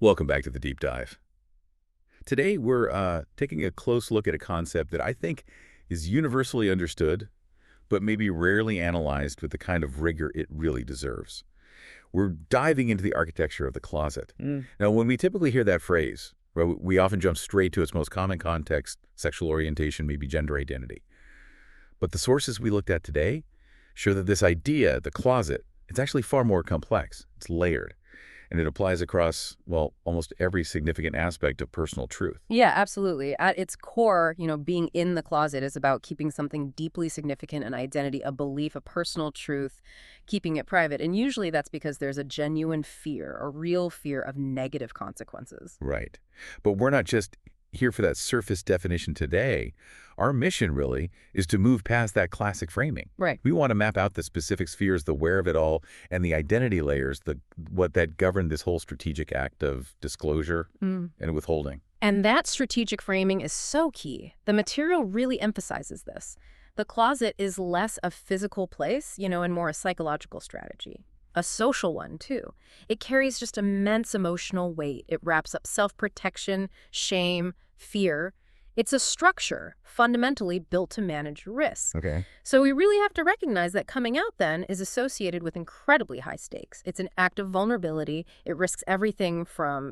Welcome back to the Deep Dive. Today, we're taking a close look at a concept that I think is universally understood, but maybe rarely analyzed with the kind of rigor it really deserves. We're diving into the architecture of the closet. Now, when we typically hear that phrase, well, we often jump straight to its most common context, sexual orientation, maybe gender identity. But the sources we looked at today show that this idea, the closet, it's actually far more complex. It's layered. And it applies across, well, almost every significant aspect of personal truth. Yeah, absolutely. At its core, being in the closet is about keeping something deeply significant, an identity, a belief, a personal truth, keeping it private. And usually that's because there's a genuine fear, a real fear of negative consequences. Right. But we're not just here for that surface definition today. Our mission, really, is to move past that classic framing. Right. We want to map out the specific spheres, the where of it all, and the identity layers, what that govern this whole strategic act of disclosure and withholding. And that strategic framing is so key. The material really emphasizes this. The closet is less a physical place, and more a psychological strategy. A social one, too. It carries just immense emotional weight. It wraps up self-protection, shame, fear. It's a structure fundamentally built to manage risk. Okay. So we really have to recognize that coming out then is associated with incredibly high stakes. It's an act of vulnerability. It risks everything from,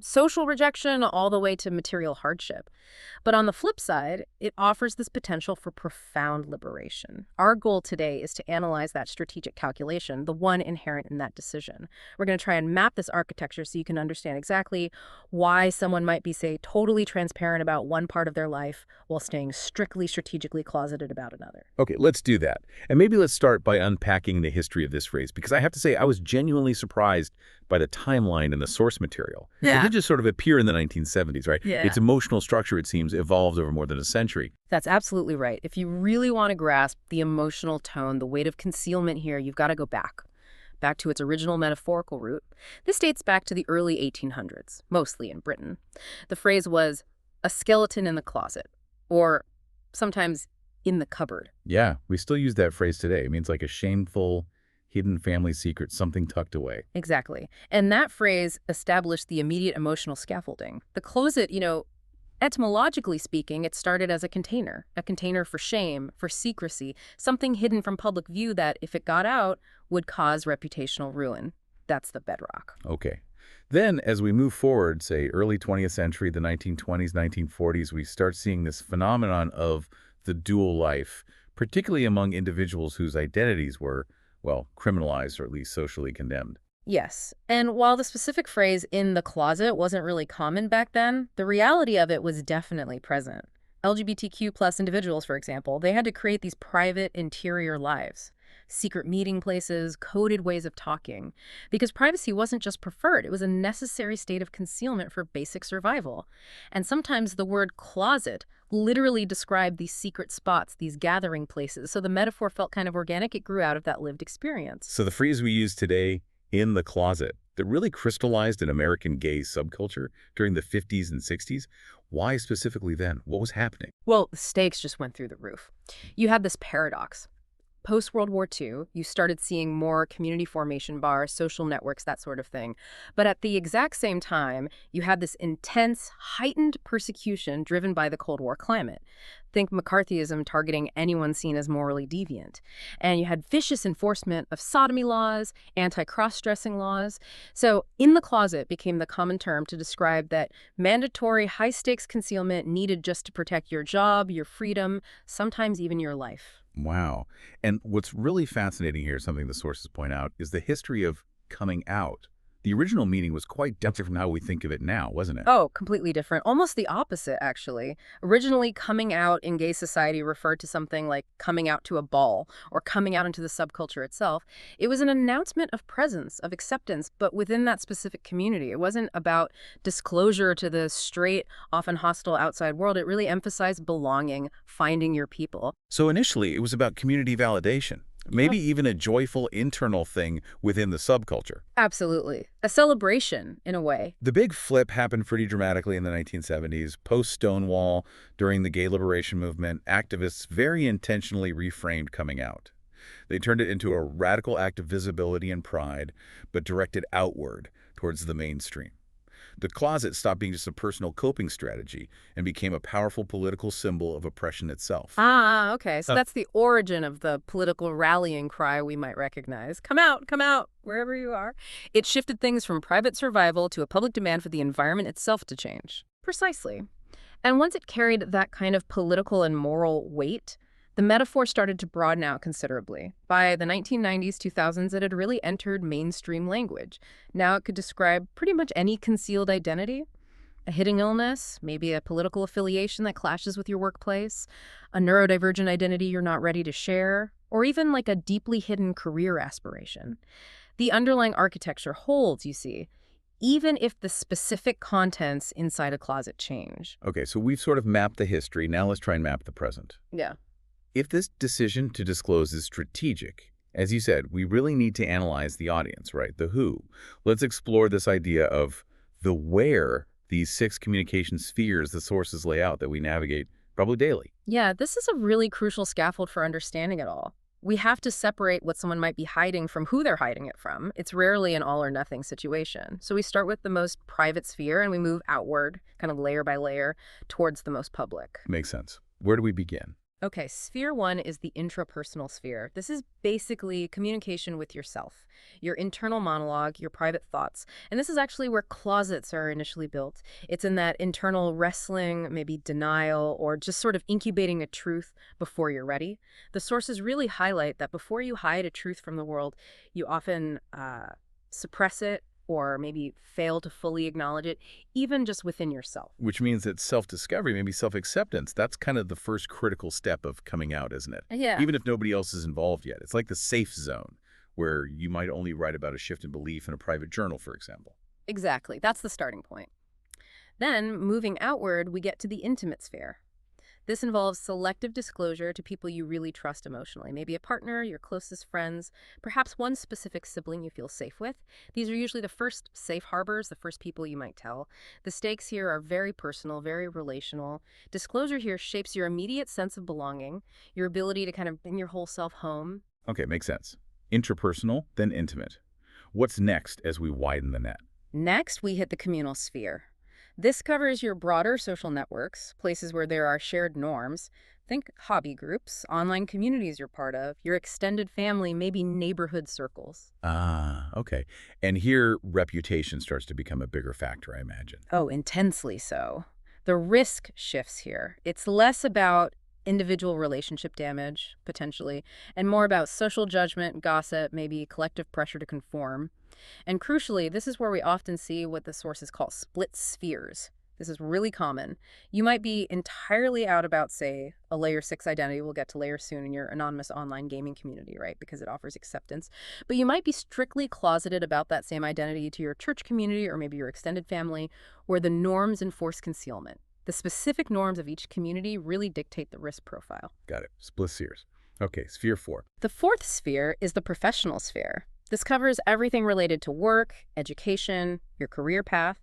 social rejection all the way to material hardship. But on the flip side, it offers this potential for profound liberation. Our goal today is to analyze that strategic calculation, the one inherent in that decision. We're going to try and map this architecture so you can understand exactly why someone might be, say, totally transparent about one part of their life while staying strictly strategically closeted about another. Okay, let's do that. And maybe let's start by unpacking the history of this phrase, because I have to say I was genuinely surprised by the timeline and the source material. Yeah. It did just sort of appear in the 1970s, right? Yeah. Its emotional structure, it seems, evolved over more than a century. That's absolutely right. If you really want to grasp the emotional tone, the weight of concealment here, you've got to go back to its original metaphorical root. This dates back to the early 1800s, mostly in Britain. The phrase was a skeleton in the closet, or sometimes in the cupboard. Yeah, we still use that phrase today. It means like a shameful, hidden family secret, something tucked away. Exactly. And that phrase established the immediate emotional scaffolding. The closet, etymologically speaking, it started as a container for shame, for secrecy, something hidden from public view that, if it got out, would cause reputational ruin. That's the bedrock. Okay. Then, as we move forward, say, early 20th century, the 1920s, 1940s, we start seeing this phenomenon of the dual life, particularly among individuals whose identities were, well, criminalized or at least socially condemned. Yes. And while the specific phrase in the closet wasn't really common back then, the reality of it was definitely present. LGBTQ plus individuals, for example, they had to create these private interior lives, secret meeting places, coded ways of talking, because privacy wasn't just preferred, it was a necessary state of concealment for basic survival. And sometimes the word closet literally described these secret spots, these gathering places, so the metaphor felt kind of organic. It grew out of that lived experience. So the phrase we use today, in the closet, that really crystallized in American gay subculture during the 50s and 60s. Why specifically then? What was happening? Well, the stakes just went through the roof. You had this paradox. Post-World War II, you started seeing more community formation bars, social networks, that sort of thing. But at the exact same time, you had this intense, heightened persecution driven by the Cold War climate. Think McCarthyism targeting anyone seen as morally deviant. And you had vicious enforcement of sodomy laws, anti-cross-dressing laws. So in the closet became the common term to describe that mandatory high-stakes concealment needed just to protect your job, your freedom, sometimes even your life. Wow. And what's really fascinating here, something the sources point out, is the history of coming out. The original meaning was quite different from how we think of it now, wasn't it? Oh, completely different. Almost the opposite, actually. Originally, coming out in gay society referred to something like coming out to a ball or coming out into the subculture itself. It was an announcement of presence, of acceptance, but within that specific community. It wasn't about disclosure to the straight, often hostile outside world. It really emphasized belonging, finding your people. So initially, it was about community validation. Maybe even a joyful internal thing within the subculture. Absolutely. A celebration, in a way. The big flip happened pretty dramatically in the 1970s. Post-Stonewall, during the gay liberation movement, activists very intentionally reframed coming out. They turned it into a radical act of visibility and pride, but directed outward, towards the mainstream. The closet stopped being just a personal coping strategy and became a powerful political symbol of oppression itself. Ah, okay. So that's the origin of the political rallying cry we might recognize. Come out, wherever you are. It shifted things from private survival to a public demand for the environment itself to change. Precisely. And once it carried that kind of political and moral weight, the metaphor started to broaden out considerably. By the 1990s, 2000s, it had really entered mainstream language. Now it could describe pretty much any concealed identity. A hidden illness, maybe a political affiliation that clashes with your workplace, a neurodivergent identity you're not ready to share, or even like a deeply hidden career aspiration. The underlying architecture holds, you see, even if the specific contents inside a closet change. Okay, so we've sort of mapped the history. Now let's try and map the present. Yeah. If this decision to disclose is strategic, as you said, we really need to analyze the audience, right? The who. Let's explore this idea of the where, these 6 communication spheres the sources lay out that we navigate probably daily. Yeah, this is a really crucial scaffold for understanding it all. We have to separate what someone might be hiding from who they're hiding it from. It's rarely an all or nothing situation. So we start with the most private sphere and we move outward, kind of layer by layer, towards the most public. Makes sense. Where do we begin? Okay, sphere 1 is the intrapersonal sphere. This is basically communication with yourself, your internal monologue, your private thoughts. And this is actually where closets are initially built. It's in that internal wrestling, maybe denial, or just sort of incubating a truth before you're ready. The sources really highlight that before you hide a truth from the world, you often suppress it, or maybe fail to fully acknowledge it, even just within yourself. Which means that self-discovery, maybe self-acceptance, that's kind of the first critical step of coming out, isn't it? Yeah. Even if nobody else is involved yet. It's like the safe zone, where you might only write about a shift in belief in a private journal, for example. Exactly. That's the starting point. Then, moving outward, we get to the intimate sphere. This involves selective disclosure to people you really trust emotionally, maybe a partner, your closest friends, perhaps one specific sibling you feel safe with. These are usually the first safe harbors, the first people you might tell. The stakes here are very personal, very relational. Disclosure here shapes your immediate sense of belonging, your ability to kind of bring your whole self home. Okay, makes sense. Intrapersonal, then intimate. What's next as we widen the net? Next, we hit the communal sphere. This covers your broader social networks, places where there are shared norms. Think hobby groups, online communities you're part of, your extended family, maybe neighborhood circles. Ah, okay. And here, reputation starts to become a bigger factor, I imagine. Oh, intensely so. The risk shifts here. It's less about individual relationship damage, potentially, and more about social judgment, gossip, maybe collective pressure to conform. And crucially, this is where we often see what the sources call split spheres. This is really common. You might be entirely out about, say, a layer 6 identity. We'll get to layer soon in your anonymous online gaming community, right? Because it offers acceptance. But you might be strictly closeted about that same identity to your church community or maybe your extended family, where the norms enforce concealment. The specific norms of each community really dictate the risk profile. Got it. Split spheres. Okay, sphere 4. The fourth sphere is the professional sphere. This covers everything related to work, education, your career path,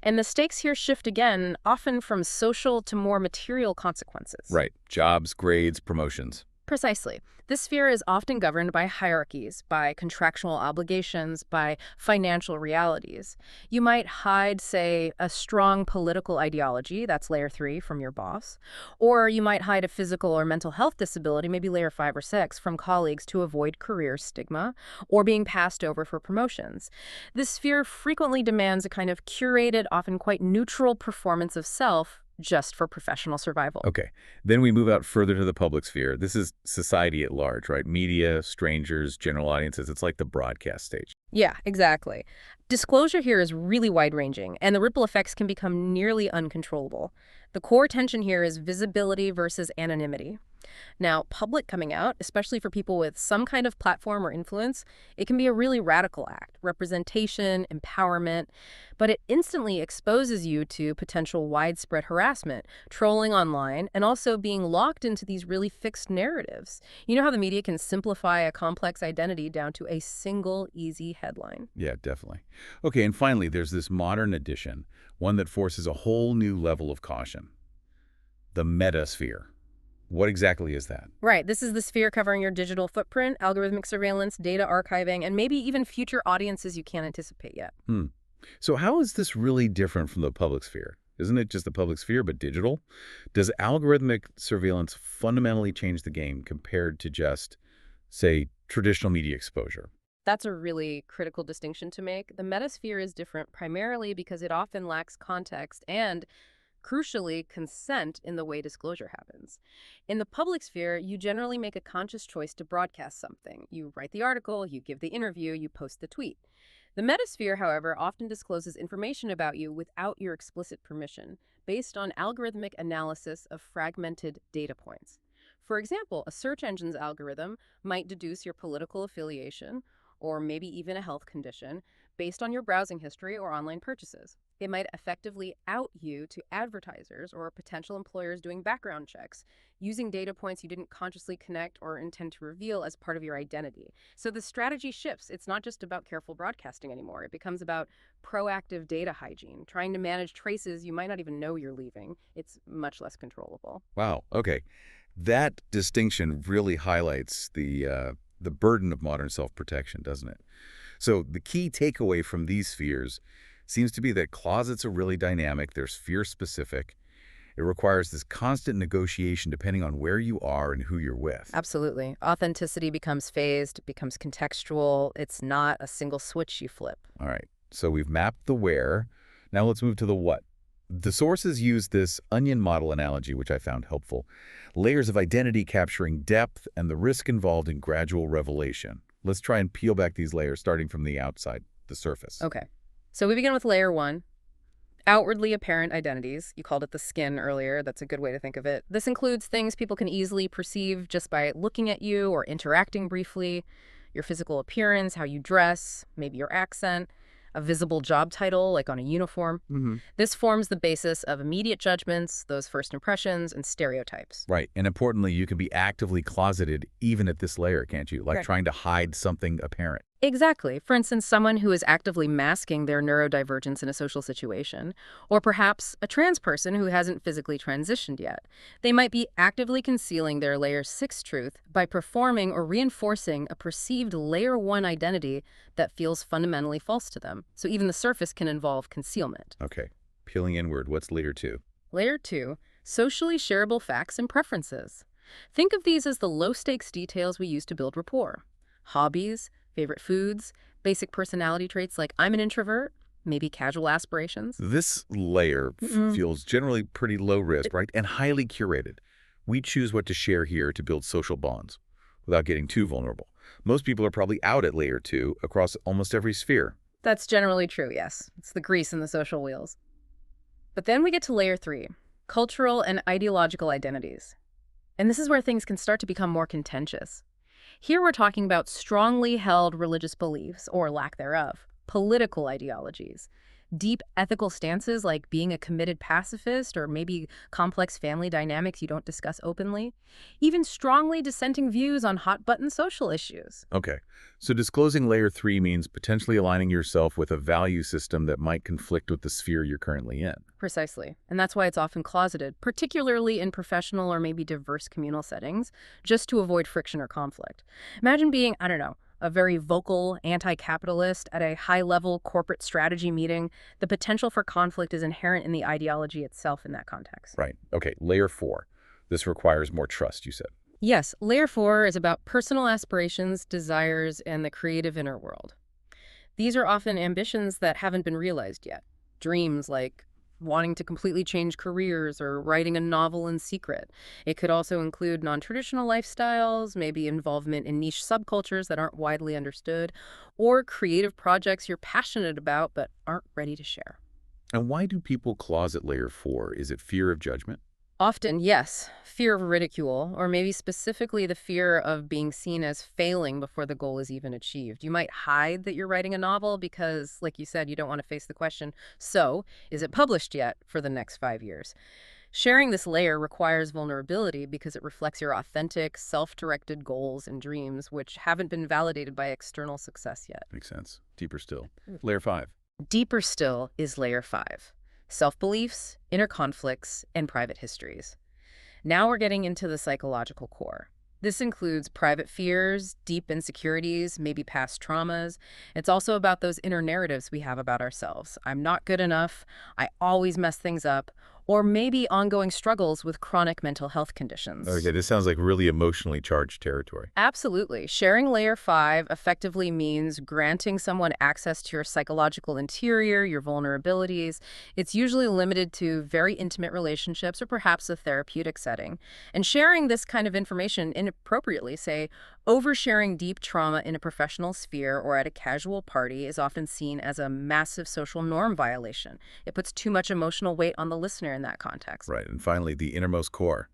and the stakes here shift again, often from social to more material consequences. Right. Jobs, grades, promotions. Precisely. This sphere is often governed by hierarchies, by contractual obligations, by financial realities. You might hide, say, a strong political ideology, that's layer 3, from your boss, or you might hide a physical or mental health disability, maybe layer 5 or 6, from colleagues to avoid career stigma or being passed over for promotions. This sphere frequently demands a kind of curated, often quite neutral performance of self, just for professional survival. Okay. Then we move out further to the public sphere. This is society at large, right? Media, strangers, general audiences. It's like the broadcast stage. Yeah, exactly. Disclosure here is really wide-ranging, and the ripple effects can become nearly uncontrollable. The core tension here is visibility versus anonymity. Now, public coming out, especially for people with some kind of platform or influence, it can be a really radical act, representation, empowerment, but it instantly exposes you to potential widespread harassment, trolling online, and also being locked into these really fixed narratives. You know how the media can simplify a complex identity down to a single, easy headline? Yeah, definitely. Okay, and finally, there's this modern addition, one that forces a whole new level of caution. The metasphere. What exactly is that? Right. This is the sphere covering your digital footprint, algorithmic surveillance, data archiving, and maybe even future audiences you can't anticipate yet. So how is this really different from the public sphere? Isn't it just the public sphere, but digital? Does algorithmic surveillance fundamentally change the game compared to just, say, traditional media exposure? That's a really critical distinction to make. The metasphere is different primarily because it often lacks context and, crucially, consent in the way disclosure happens. In the public sphere, you generally make a conscious choice to broadcast something. You write the article, you give the interview, you post the tweet. The metasphere, however, often discloses information about you without your explicit permission, based on algorithmic analysis of fragmented data points. For example, a search engine's algorithm might deduce your political affiliation, or maybe even a health condition, based on your browsing history or online purchases. It might effectively out you to advertisers or potential employers doing background checks, using data points you didn't consciously connect or intend to reveal as part of your identity. So the strategy shifts. It's not just about careful broadcasting anymore. It becomes about proactive data hygiene, trying to manage traces you might not even know you're leaving. It's much less controllable. Wow. Okay. That distinction really highlights the burden of modern self-protection, doesn't it? So the key takeaway from these spheres seems to be that closets are really dynamic. They're sphere-specific. It requires this constant negotiation depending on where you are and who you're with. Absolutely. Authenticity becomes phased, becomes contextual. It's not a single switch you flip. All right. So we've mapped the where. Now let's move to the what. The sources use this onion model analogy, which I found helpful. Layers of identity capturing depth and the risk involved in gradual revelation. Let's try and peel back these layers starting from the outside, the surface. Okay. So we begin with layer one, outwardly apparent identities. You called it the skin earlier. That's a good way to think of it. This includes things people can easily perceive just by looking at you or interacting briefly, your physical appearance, how you dress, maybe your accent, a visible job title like on a uniform. This forms the basis of immediate judgments, those first impressions, and stereotypes. Right. And importantly, you can be actively closeted even at this layer, can't you? Like Right. trying to hide something apparent. Exactly. For instance, someone who is actively masking their neurodivergence in a social situation, or perhaps a trans person who hasn't physically transitioned yet. They might be actively concealing their layer 6 truth by performing or reinforcing a perceived layer 1 identity that feels fundamentally false to them. So even the surface can involve concealment. Okay. Peeling inward, what's layer 2? Layer 2, socially shareable facts and preferences. Think of these as the low-stakes details we use to build rapport. Hobbies, favorite foods, basic personality traits like I'm an introvert, maybe casual aspirations. This layer feels generally pretty low risk, right? And highly curated. We choose what to share here to build social bonds without getting too vulnerable. Most people are probably out at layer 2 across almost every sphere. That's generally true, yes. It's the grease in the social wheels. But then we get to layer 3, cultural and ideological identities. And this is where things can start to become more contentious. Here we're talking about strongly held religious beliefs, or lack thereof, political ideologies, deep ethical stances like being a committed pacifist or maybe complex family dynamics you don't discuss openly, even strongly dissenting views on hot-button social issues. Okay. So disclosing layer 3 means potentially aligning yourself with a value system that might conflict with the sphere you're currently in. Precisely. And that's why it's often closeted, particularly in professional or maybe diverse communal settings, just to avoid friction or conflict. Imagine being, I don't know, a very vocal anti-capitalist at a high-level corporate strategy meeting. The potential for conflict is inherent in the ideology itself in that context. Right. Okay. Layer 4. This requires more trust, you said. Yes, layer 4 is about personal aspirations, desires, and the creative inner world. These are often ambitions that haven't been realized yet. Dreams like wanting to completely change careers or writing a novel in secret. It could also include non-traditional lifestyles, maybe involvement in niche subcultures that aren't widely understood, or creative projects you're passionate about but aren't ready to share. And why do people closet layer 4? Is it fear of judgment? Often, yes, fear of ridicule, or maybe specifically the fear of being seen as failing before the goal is even achieved. You might hide that you're writing a novel because, like you said, you don't want to face the question, so, is it published yet for the next 5 years? Sharing this layer requires vulnerability because it reflects your authentic, self-directed goals and dreams, which haven't been validated by external success yet. Makes sense. Deeper still. Layer 5. Deeper still is layer 5. Self-beliefs, inner conflicts, and private histories. Now we're getting into the psychological core. This includes private fears, deep insecurities, maybe past traumas. It's also about those inner narratives we have about ourselves. I'm not good enough. I always mess things up. Or maybe ongoing struggles with chronic mental health Okay, conditions. this sounds like really emotionally charged territory. Absolutely. Sharing layer 5 effectively means granting someone access to your psychological interior, your vulnerabilities. It's usually limited to very intimate relationships or perhaps a therapeutic setting. And sharing this kind of information inappropriately, say, oversharing deep trauma in a professional sphere or at a casual party, is often seen as a massive social norm violation. It puts too much emotional weight on the listener in that context. Right, and finally, the innermost core,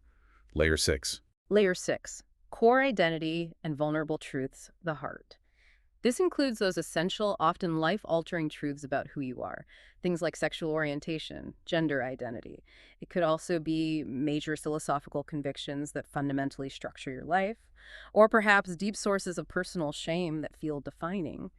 layer 6. Layer 6. Core identity and vulnerable truths, the heart. This includes those essential, often life-altering truths about who you are, things like sexual orientation, gender identity. It could also be major philosophical convictions that fundamentally structure your life, or perhaps deep sources of personal shame that feel defining,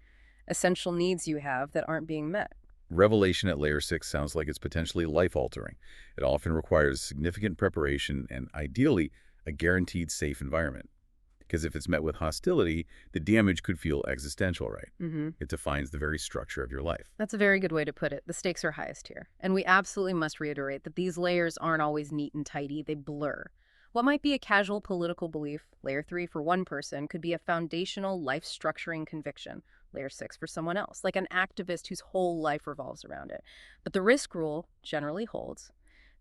essential needs you have that aren't being met. Revelation at layer 6 sounds like it's potentially life-altering. It often requires significant preparation and, ideally, a guaranteed safe environment. Because if it's met with hostility, the damage could feel existential, right? hmm It defines the very structure of your life. That's a very good way to put it. The stakes are highest here. And we absolutely must reiterate that these layers aren't always neat and tidy, they blur. What might be a casual political belief, layer 3 for one person, could be a foundational life structuring conviction, layer 6 for someone else, like an activist whose whole life revolves around it. But the risk rule generally holds.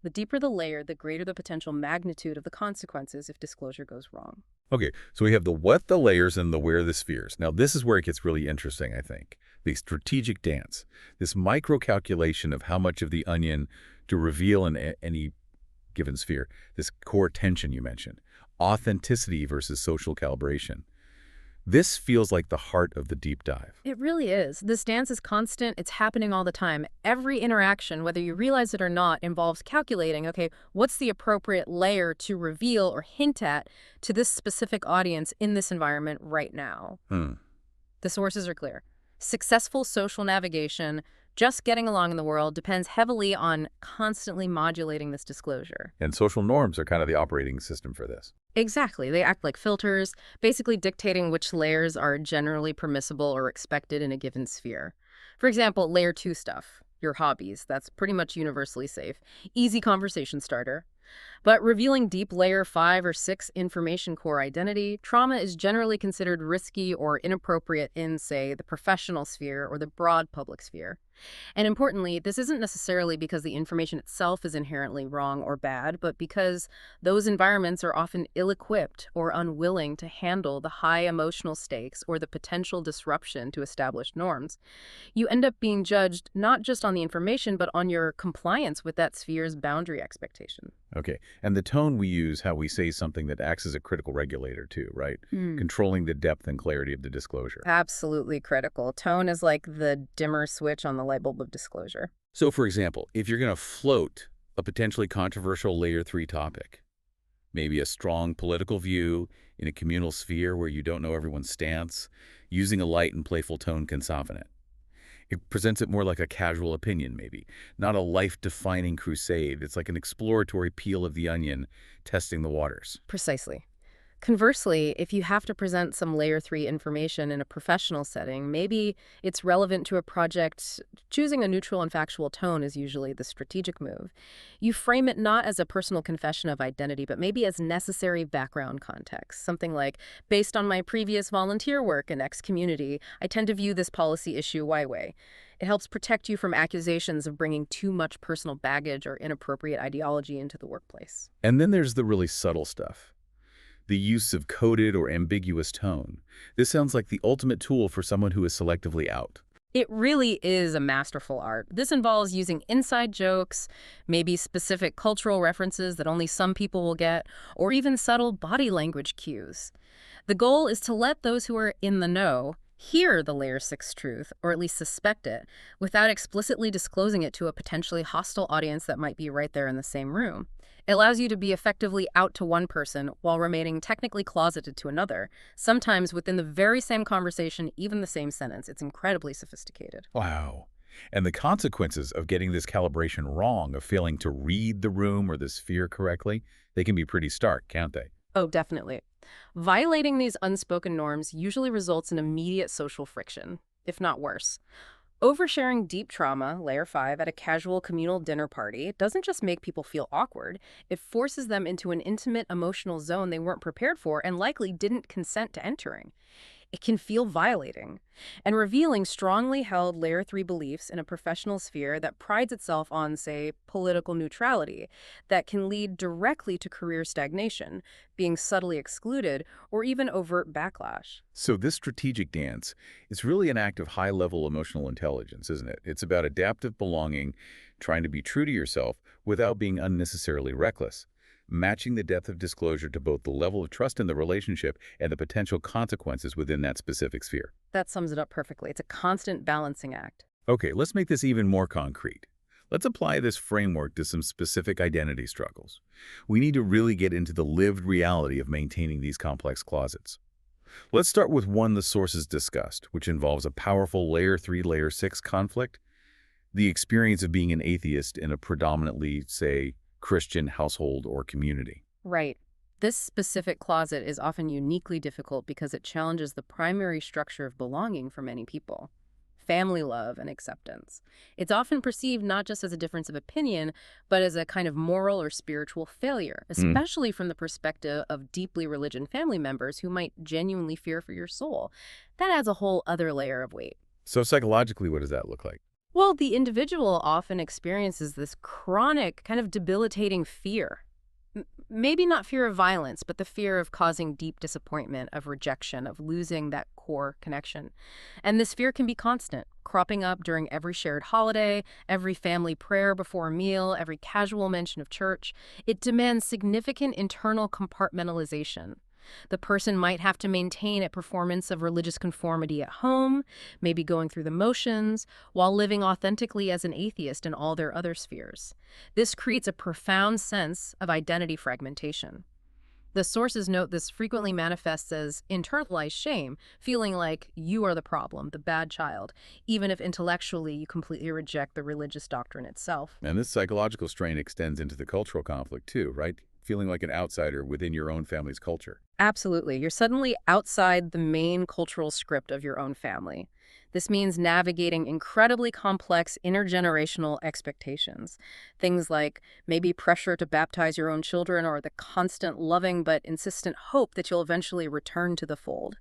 The deeper the layer, the greater the potential magnitude of the consequences if disclosure goes wrong. Okay, so we have the what, the layers, and the where, the spheres. Now, this is where it gets really interesting, I think. The strategic dance, this micro-calculation of how much of the onion to reveal in any given sphere, this core tension you mentioned, authenticity versus social calibration. This feels like the heart of the deep dive. It really is. This dance is constant. It's happening all the time. Every interaction, whether you realize it or not, involves calculating, okay, what's the appropriate layer to reveal or hint at to this specific audience in this environment right now? Hmm. The sources are clear. Successful social navigation, just getting along in the world, depends heavily on constantly modulating this disclosure. And social norms are kind of the operating system for this. Exactly. They act like filters, basically dictating which layers are generally permissible or expected in a given sphere. For example, layer 2 stuff, your hobbies, that's pretty much universally safe. Easy conversation starter. But revealing deep layer 5 or 6 information core identity, trauma is generally considered risky or inappropriate in, say, the professional sphere or the broad public sphere. And importantly, this isn't necessarily because the information itself is inherently wrong or bad, but because those environments are often ill-equipped or unwilling to handle the high emotional stakes or the potential disruption to established norms. You end up being judged not just on the information, but on your compliance with that sphere's boundary expectation. Okay, and the tone we use, how we say something that acts as a critical regulator too, right? Controlling the depth and clarity of the disclosure. Absolutely critical. Tone is like the dimmer switch on the light bulb of disclosure. So, for example, if you're going to float a potentially controversial layer 3 topic, maybe a strong political view in a communal sphere where you don't know everyone's stance, using a light and playful tone can soften it. It presents it more like a casual opinion, maybe, not a life-defining crusade. It's like an exploratory peel of the onion, testing the waters. Precisely. Conversely, if you have to present some layer 3 information in a professional setting, maybe it's relevant to a project, choosing a neutral and factual tone is usually the strategic move. You frame it not as a personal confession of identity, but maybe as necessary background context. Something like, based on my previous volunteer work in X community, I tend to view this policy issue Y way. It helps protect you from accusations of bringing too much personal baggage or inappropriate ideology into the workplace. And then there's the really subtle stuff. The use of coded or ambiguous tone. This sounds like the ultimate tool for someone who is selectively out. It really is a masterful art. This involves using inside jokes, maybe specific cultural references that only some people will get, or even subtle body language cues. The goal is to let those who are in the know hear the layer 6 truth, or at least suspect it, without explicitly disclosing it to a potentially hostile audience that might be right there in the same room. It allows you to be effectively out to one person while remaining technically closeted to another, sometimes within the very same conversation, even the same sentence. It's incredibly sophisticated. Wow. And the consequences of getting this calibration wrong, of failing to read the room or the sphere correctly, they can be pretty stark, can't they? Oh, definitely. Violating these unspoken norms usually results in immediate social friction, if not worse. Oversharing deep trauma, layer 5, at a casual communal dinner party doesn't just make people feel awkward, it forces them into an intimate emotional zone they weren't prepared for and likely didn't consent to entering. It can feel violating and revealing strongly held layer 3 beliefs in a professional sphere that prides itself on, say, political neutrality, that can lead directly to career stagnation, being subtly excluded, or even overt backlash. So this strategic dance is really an act of high-level emotional intelligence, isn't it? It's about adaptive belonging, trying to be true to yourself without being unnecessarily reckless, matching the depth of disclosure to both the level of trust in the relationship and the potential consequences within that specific sphere. That sums it up perfectly. It's a constant balancing act. Okay, let's make this even more concrete. Let's apply this framework to some specific identity struggles. We need to really get into the lived reality of maintaining these complex closets. Let's start with one the sources discussed, which involves a powerful layer 3, layer 6 conflict, the experience of being an atheist in a predominantly, say, Christian household or community. Right. This specific closet is often uniquely difficult because it challenges the primary structure of belonging for many people: family love and acceptance. It's often perceived not just as a difference of opinion, but as a kind of moral or spiritual failure, especially from the perspective of deeply religious family members who might genuinely fear for your soul. That adds a whole other layer of weight. So psychologically, what does that look like? Well, the individual often experiences this chronic, kind of debilitating fear. Maybe not fear of violence, but the fear of causing deep disappointment, of rejection, of losing that core connection. And this fear can be constant, cropping up during every shared holiday, every family prayer before a meal, every casual mention of church. It demands significant internal compartmentalization. The person might have to maintain a performance of religious conformity at home, maybe going through the motions, while living authentically as an atheist in all their other spheres. This creates a profound sense of identity fragmentation. The sources note this frequently manifests as internalized shame, feeling like you are the problem, the bad child, even if intellectually you completely reject the religious doctrine itself. And this psychological strain extends into the cultural conflict too, right? Feeling like an outsider within your own family's culture. Absolutely. You're suddenly outside the main cultural script of your own family. This means navigating incredibly complex intergenerational expectations. Things like maybe pressure to baptize your own children or the constant loving but insistent hope that you'll eventually return to the fold.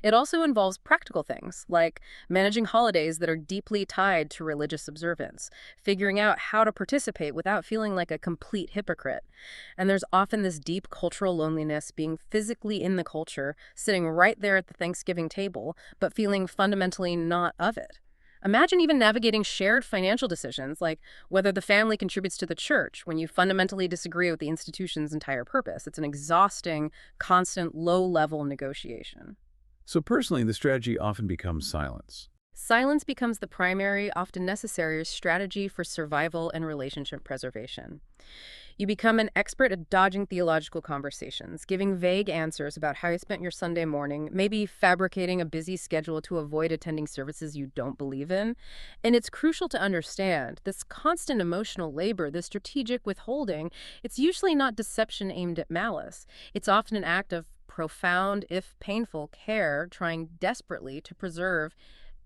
It also involves practical things like managing holidays that are deeply tied to religious observance, figuring out how to participate without feeling like a complete hypocrite. And there's often this deep cultural loneliness, being physically in the culture, sitting right there at the Thanksgiving table, but feeling fundamentally not of it. Imagine even navigating shared financial decisions, like whether the family contributes to the church, when you fundamentally disagree with the institution's entire purpose. It's an exhausting, constant, low-level negotiation. So personally, the strategy often becomes silence. Silence becomes the primary, often necessary strategy for survival and relationship preservation. You become an expert at dodging theological conversations, giving vague answers about how you spent your Sunday morning, maybe fabricating a busy schedule to avoid attending services you don't believe in. And it's crucial to understand this constant emotional labor, this strategic withholding, it's usually not deception aimed at malice. It's often an act of profound, if painful, care, trying desperately to preserve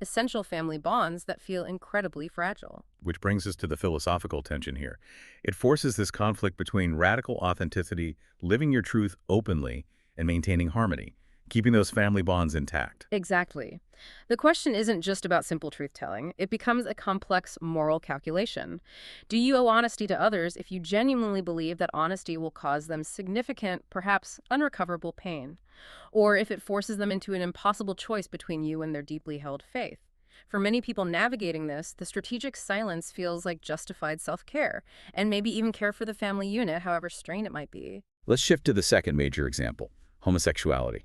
essential family bonds that feel incredibly fragile. Which brings us to the philosophical tension here. It forces this conflict between radical authenticity, living your truth openly, and maintaining harmony, keeping those family bonds intact. Exactly. The question isn't just about simple truth-telling. It becomes a complex moral calculation. Do you owe honesty to others if you genuinely believe that honesty will cause them significant, perhaps unrecoverable pain? Or if it forces them into an impossible choice between you and their deeply held faith? For many people navigating this, the strategic silence feels like justified self-care, and maybe even care for the family unit, however strained it might be. Let's shift to the second major example, homosexuality.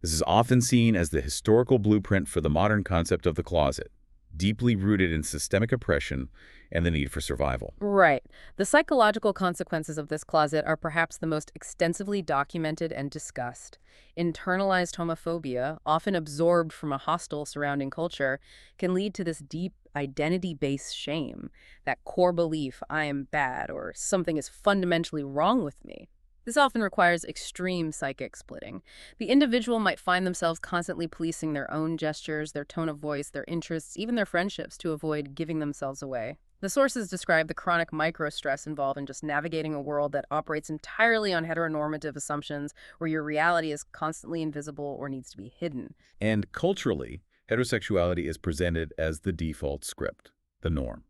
This is often seen as the historical blueprint for the modern concept of the closet, deeply rooted in systemic oppression and the need for survival. Right. The psychological consequences of this closet are perhaps the most extensively documented and discussed. Internalized homophobia, often absorbed from a hostile surrounding culture, can lead to this deep identity-based shame, that core belief, I am bad, or something is fundamentally wrong with me. This often requires extreme psychic splitting. The individual might find themselves constantly policing their own gestures, their tone of voice, their interests, even their friendships to avoid giving themselves away. The sources describe the chronic microstress involved in just navigating a world that operates entirely on heteronormative assumptions where your reality is constantly invisible or needs to be hidden. And culturally, heterosexuality is presented as the default script, the norm.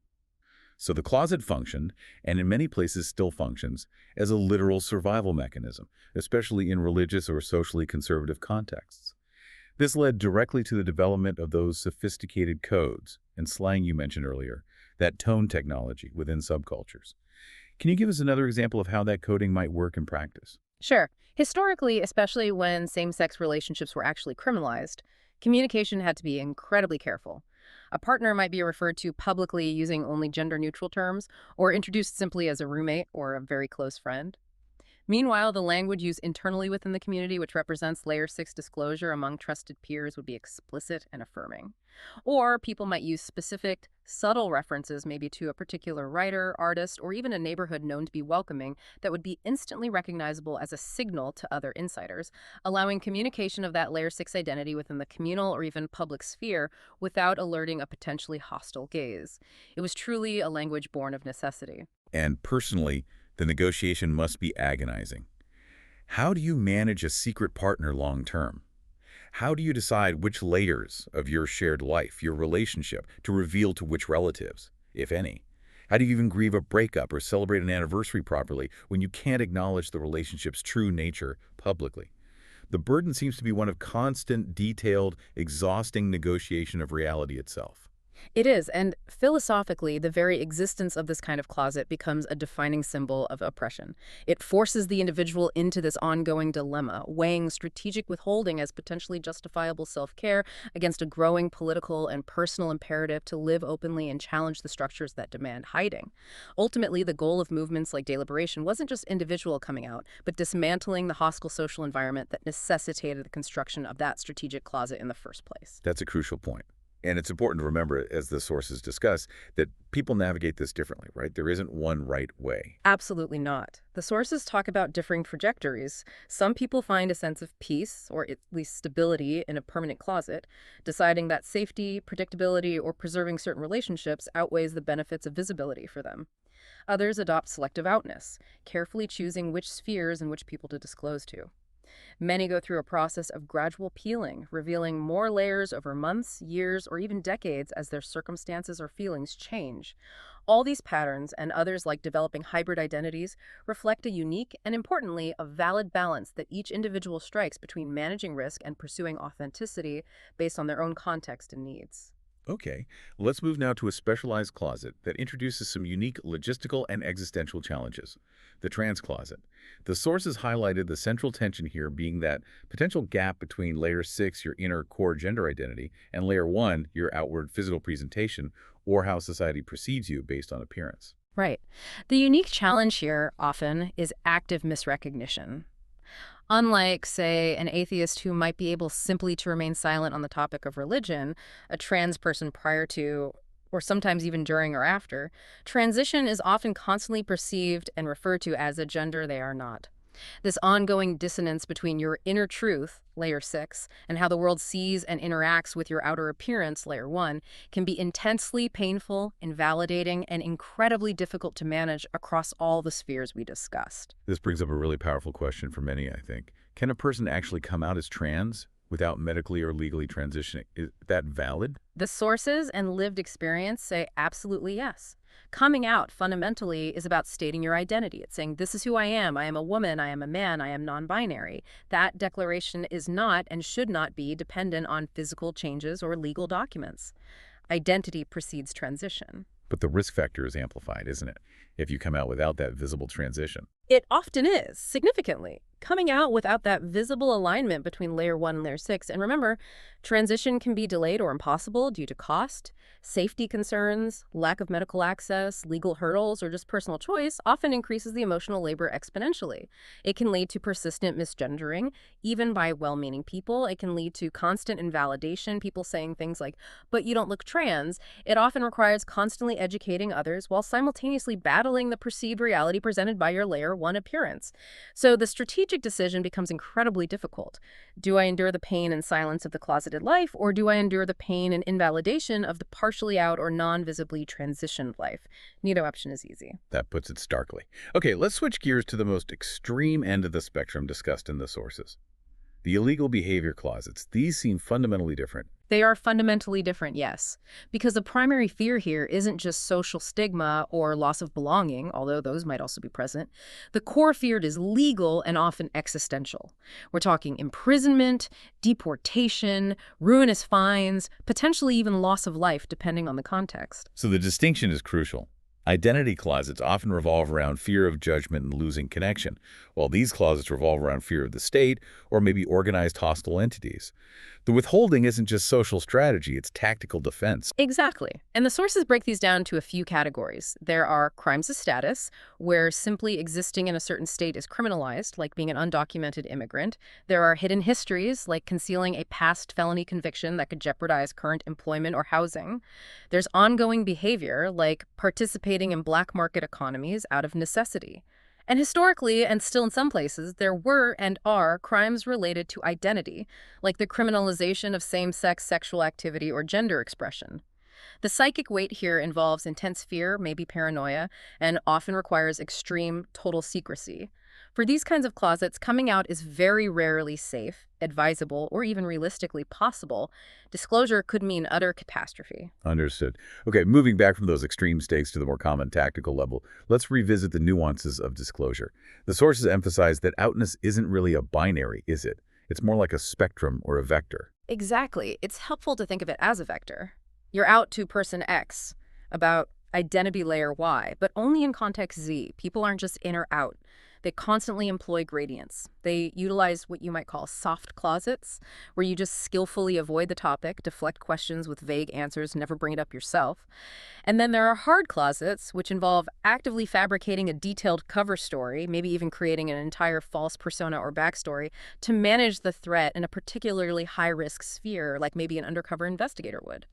So the closet functioned, and in many places still functions, as a literal survival mechanism, especially in religious or socially conservative contexts. This led directly to the development of those sophisticated codes and slang you mentioned earlier, that tone technology within subcultures. Can you give us another example of how that coding might work in practice? Sure. Historically, especially when same-sex relationships were actually criminalized, communication had to be incredibly careful. A partner might be referred to publicly using only gender-neutral terms or introduced simply as a roommate or a very close friend. Meanwhile, the language used internally within the community, which represents Layer 6 disclosure among trusted peers, would be explicit and affirming. Or people might use specific, subtle references, maybe to a particular writer, artist, or even a neighborhood known to be welcoming, that would be instantly recognizable as a signal to other insiders, allowing communication of that Layer 6 identity within the communal or even public sphere without alerting a potentially hostile gaze. It was truly a language born of necessity. And personally, the negotiation must be agonizing. How do you manage a secret partner long term? How do you decide which layers of your shared life, your relationship, to reveal to which relatives, if any? How do you even grieve a breakup or celebrate an anniversary properly when you can't acknowledge the relationship's true nature publicly? The burden seems to be one of constant, detailed, exhausting negotiation of reality itself. It is, and philosophically, the very existence of this kind of closet becomes a defining symbol of oppression. It forces the individual into this ongoing dilemma, weighing strategic withholding as potentially justifiable self-care against a growing political and personal imperative to live openly and challenge the structures that demand hiding. Ultimately, the goal of movements like deliberation wasn't just individual coming out, but dismantling the hostile social environment that necessitated the construction of that strategic closet in the first place. That's a crucial point. And it's important to remember, as the sources discuss, that people navigate this differently, right? There isn't one right way. Absolutely not. The sources talk about differing trajectories. Some people find a sense of peace, or at least stability, in a permanent closet, deciding that safety, predictability, or preserving certain relationships outweighs the benefits of visibility for them. Others adopt selective outness, carefully choosing which spheres and which people to disclose to. Many go through a process of gradual peeling, revealing more layers over months, years, or even decades as their circumstances or feelings change. All these patterns, and others like developing hybrid identities, reflect a unique and, importantly, a valid balance that each individual strikes between managing risk and pursuing authenticity based on their own context and needs. Okay, let's move now to a specialized closet that introduces some unique logistical and existential challenges. The trans closet. The sources highlighted the central tension here being that potential gap between layer 6, your inner core gender identity, and layer 1, your outward physical presentation, or how society perceives you based on appearance. Right. The unique challenge here often is active misrecognition. Unlike, say, an atheist who might be able simply to remain silent on the topic of religion, a trans person prior to, or sometimes even during or after, transition is often constantly perceived and referred to as a gender they are not. This ongoing dissonance between your inner truth, layer 6, and how the world sees and interacts with your outer appearance, layer 1, can be intensely painful, invalidating, and incredibly difficult to manage across all the spheres we discussed. This brings up a really powerful question for many, I think. Can a person actually come out as trans without medically or legally transitioning? Is that valid? The sources and lived experience say absolutely yes. Coming out fundamentally is about stating your identity. It's saying, this is who I am a woman, I am a man, I am non-binary. That declaration is not and should not be dependent on physical changes or legal documents. Identity precedes transition. But the risk factor is amplified, isn't it? If you come out without that visible transition. It often is, significantly. coming out without that visible alignment between layer 1 and layer 6. And remember, transition can be delayed or impossible due to cost, safety concerns, lack of medical access, legal hurdles, or just personal choice often increases the emotional labor exponentially. It can lead to persistent misgendering, even by well-meaning people. It can lead to constant invalidation, people saying things like, but you don't look trans. It often requires constantly educating others while simultaneously battling the perceived reality presented by your layer 1 appearance. So the strategic decision becomes incredibly difficult. Do I endure the pain and silence of the closeted life, or do I endure the pain and invalidation of the partially out or non-visibly transitioned life? Neither option is easy. That puts it starkly. Okay, let's switch gears to the most extreme end of the spectrum discussed in the sources. The illegal behavior closets. These seem fundamentally different. They are fundamentally different, yes. Because the primary fear here isn't just social stigma or loss of belonging, although those might also be present. The core fear is legal and often existential. We're talking imprisonment, deportation, ruinous fines, potentially even loss of life, depending on the context. So the distinction is crucial. Identity closets often revolve around fear of judgment and losing connection, while these closets revolve around fear of the state or maybe organized hostile entities. The withholding isn't just social strategy, it's tactical defense. Exactly. And the sources break these down to a few categories. There are crimes of status, where simply existing in a certain state is criminalized, like being an undocumented immigrant. There are hidden histories, like concealing a past felony conviction that could jeopardize current employment or housing. There's ongoing behavior, like participating in black market economies out of necessity. And historically, and still in some places, there were and are crimes related to identity, like the criminalization of same-sex sexual activity or gender expression. The psychic weight here involves intense fear, maybe paranoia, and often requires extreme, total secrecy. For these kinds of closets, coming out is very rarely safe, advisable, or even realistically possible. Disclosure could mean utter catastrophe. Understood. Okay, moving back from those extreme stakes to the more common tactical level, let's revisit the nuances of disclosure. The sources emphasize that outness isn't really a binary, is it? It's more like a spectrum or a vector. Exactly. It's helpful to think of it as a vector. You're out to person X about identity layer Y, but only in context Z. People aren't just in or out. They constantly employ gradients. They utilize what you might call soft closets, where you just skillfully avoid the topic, deflect questions with vague answers, never bring it up yourself. And then there are hard closets, which involve actively fabricating a detailed cover story, maybe even creating an entire false persona or backstory to manage the threat in a particularly high-risk sphere, like maybe an undercover investigator would.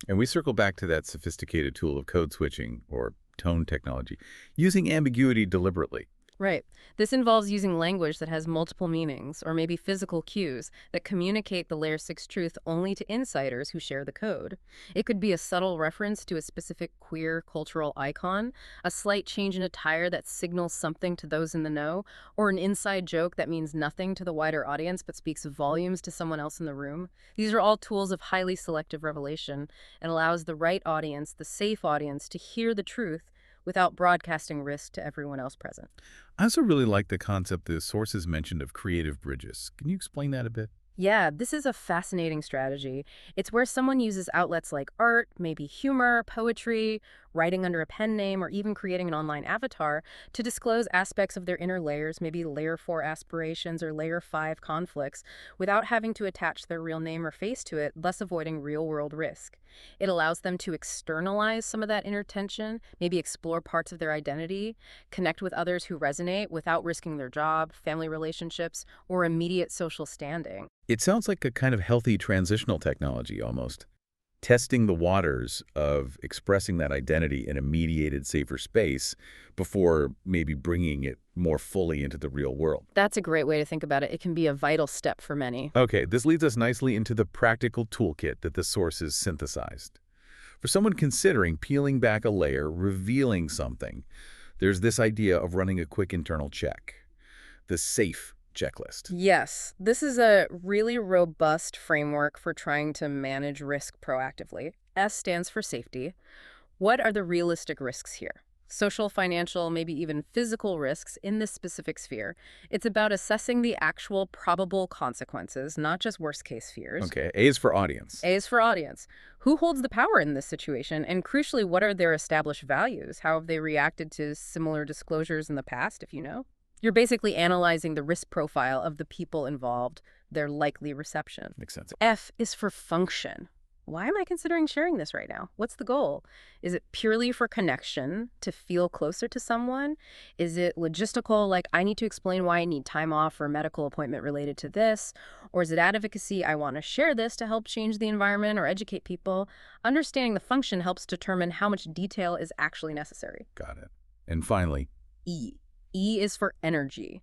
And we circle back to that sophisticated tool of code switching or tone technology, using ambiguity deliberately. Right. This involves using language that has multiple meanings, or maybe physical cues that communicate the layer 6 truth only to insiders who share the code. It could be a subtle reference to a specific queer cultural icon, a slight change in attire that signals something to those in the know, or an inside joke that means nothing to the wider audience but speaks volumes to someone else in the room. These are all tools of highly selective revelation and allows the right audience, the safe audience, to hear the truth without broadcasting risk to everyone else present. I also really like the concept the sources mentioned of creative bridges. Can you explain that a bit? Yeah, this is a fascinating strategy. It's where someone uses outlets like art, maybe humor, poetry, writing under a pen name, or even creating an online avatar to disclose aspects of their inner layers, maybe layer 4 aspirations or layer 5 conflicts, without having to attach their real name or face to it, thus avoiding real-world risk. It allows them to externalize some of that inner tension, maybe explore parts of their identity, connect with others who resonate without risking their job, family relationships, or immediate social standing. It sounds like a kind of healthy transitional technology almost. Testing the waters of expressing that identity in a mediated, safer space before maybe bringing it more fully into the real world. That's a great way to think about it. It can be a vital step for many. Okay, this leads us nicely into the practical toolkit that the sources synthesized. For someone considering peeling back a layer, revealing something, there's this idea of running a quick internal check, the SAFE checklist. Yes, this is a really robust framework for trying to manage risk proactively. S stands for safety. What are the realistic risks here? Social, financial, maybe even physical risks in this specific sphere. It's about assessing the actual probable consequences, not just worst-case fears. Okay, A is for audience. A is for audience. Who holds the power in this situation? And crucially, what are their established values? How have they reacted to similar disclosures in the past, if you know? You're basically analyzing the risk profile of the people involved, their likely reception. Makes sense. F is for function. Why am I considering sharing this right now? What's the goal? Is it purely for connection, to feel closer to someone? Is it logistical, like I need to explain why I need time off for a medical appointment related to this? Or is it advocacy, I want to share this to help change the environment or educate people? Understanding the function helps determine how much detail is actually necessary. Got it. And finally, E. E is for energy.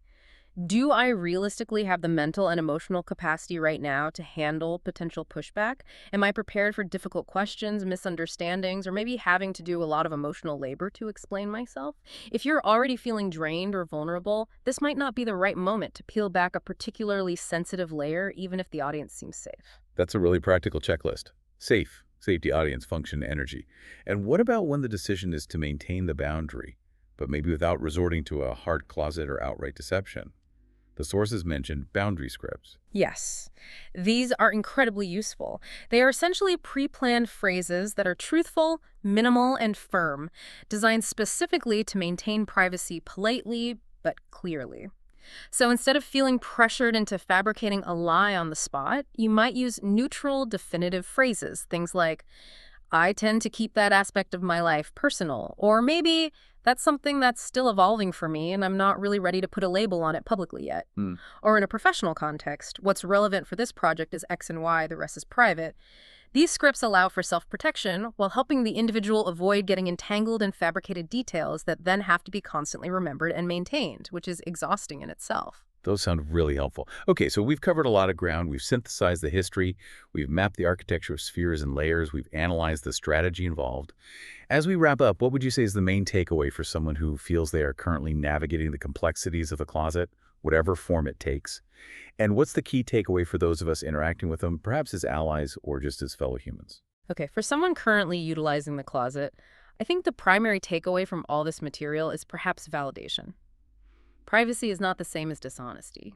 Do I realistically have the mental and emotional capacity right now to handle potential pushback? Am I prepared for difficult questions, misunderstandings, or maybe having to do a lot of emotional labor to explain myself? If you're already feeling drained or vulnerable, this might not be the right moment to peel back a particularly sensitive layer, even if the audience seems safe. that's a really practical checklist. Safe, safety, audience, function, energy. And what about when the decision is to maintain the boundary, but maybe without resorting to a hard closet or outright deception? The sources mentioned boundary scripts. Yes, these are incredibly useful. They are essentially pre-planned phrases that are truthful, minimal, and firm, designed specifically to maintain privacy politely but clearly. So instead of feeling pressured into fabricating a lie on the spot, you might use neutral, definitive phrases, things like, I tend to keep that aspect of my life personal, or maybe that's something that's still evolving for me and I'm not really ready to put a label on it publicly yet. Hmm. Or in a professional context, what's relevant for this project is X and Y, the rest is private. These scripts allow for self-protection while helping the individual avoid getting entangled in fabricated details that then have to be constantly remembered and maintained, which is exhausting in itself. Those sound really helpful. Okay, so we've covered a lot of ground. We've synthesized the history. We've mapped the architecture of spheres and layers. We've analyzed the strategy involved. As we wrap up, what would you say is the main takeaway for someone who feels they are currently navigating the complexities of the closet, whatever form it takes? And what's the key takeaway for those of us interacting with them, perhaps as allies or just as fellow humans? Okay, for someone currently utilizing the closet, I think the primary takeaway from all this material is perhaps validation. Privacy is not the same as dishonesty.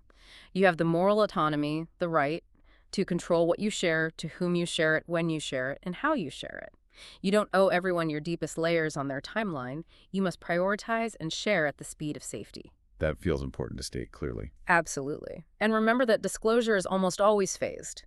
You have the moral autonomy, the right, to control what you share, to whom you share it, when you share it, and how you share it. You don't owe everyone your deepest layers on their timeline. You must prioritize and share at the speed of safety. That feels important to state clearly. Absolutely. And remember that disclosure is almost always phased.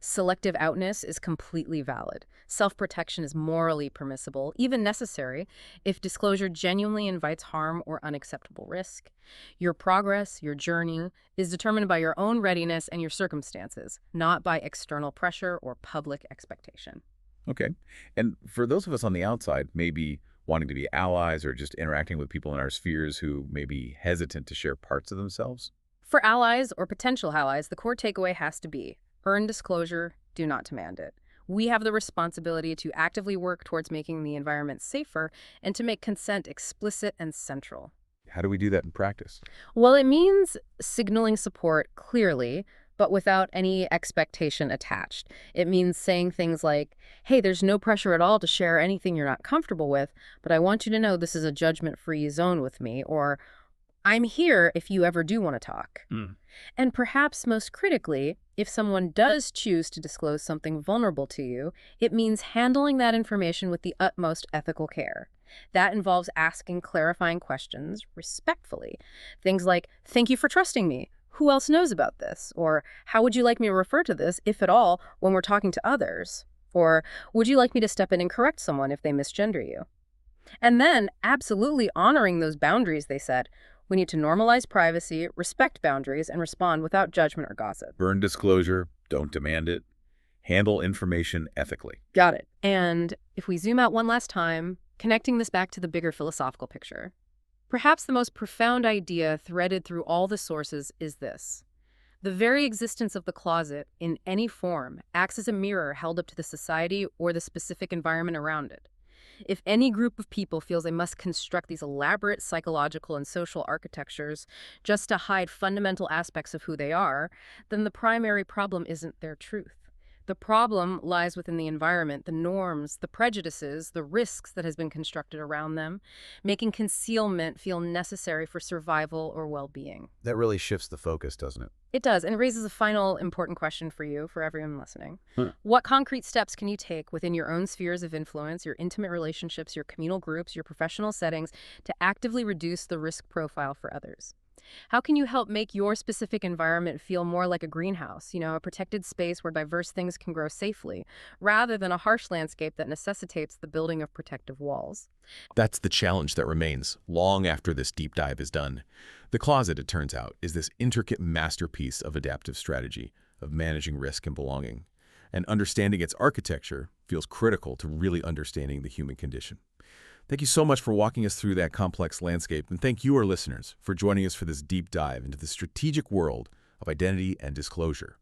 Selective outness is completely valid. Self-protection is morally permissible, even necessary, if disclosure genuinely invites harm or unacceptable risk. Your progress, your journey, is determined by your own readiness and your circumstances, not by external pressure or public expectation. Okay. And for those of us on the outside, maybe wanting to be allies or just interacting with people in our spheres who may be hesitant to share parts of themselves? For allies or potential allies, the core takeaway has to be earn disclosure, do not demand it. We have the responsibility to actively work towards making the environment safer and to make consent explicit and central. How do we do that in practice? Well, it means signaling support clearly, but without any expectation attached. It means saying things like, hey, there's no pressure at all to share anything you're not comfortable with, but I want you to know this is a judgment-free zone with me, or I'm here if you ever do want to talk. And perhaps most critically, if someone does choose to disclose something vulnerable to you, it means handling that information with the utmost ethical care. That involves asking clarifying questions respectfully. Things like, thank you for trusting me. Who else knows about this? Or how would you like me to refer to this, if at all, when we're talking to others? Or would you like me to step in and correct someone if they misgender you? And then absolutely honoring those boundaries they set. We need to normalize privacy, respect boundaries, and respond without judgment or gossip. Burn disclosure, don't demand it. Handle information ethically. Got it. And if we zoom out one last time, connecting this back to the bigger philosophical picture, perhaps the most profound idea threaded through all the sources is this. The very existence of the closet, in any form, acts as a mirror held up to the society or the specific environment around it. If any group of people feels they must construct these elaborate psychological and social architectures just to hide fundamental aspects of who they are, then the primary problem isn't their truth. The problem lies within the environment, the norms, the prejudices, the risks that has been constructed around them, making concealment feel necessary for survival or well-being. That really shifts the focus, doesn't it? It does, and raises a final important question for you, for everyone listening. What concrete steps can you take within your own spheres of influence, your intimate relationships, your communal groups, your professional settings, to actively reduce the risk profile for others? How can you help make your specific environment feel more like a greenhouse, a protected space where diverse things can grow safely, rather than a harsh landscape that necessitates the building of protective walls? That's the challenge that remains long after this deep dive is done. The closet, it turns out, is this intricate masterpiece of adaptive strategy, of managing risk and belonging. And understanding its architecture feels critical to really understanding the human condition. Thank you so much for walking us through that complex landscape, and thank you, our listeners, for joining us for this deep dive into the strategic world of identity and disclosure.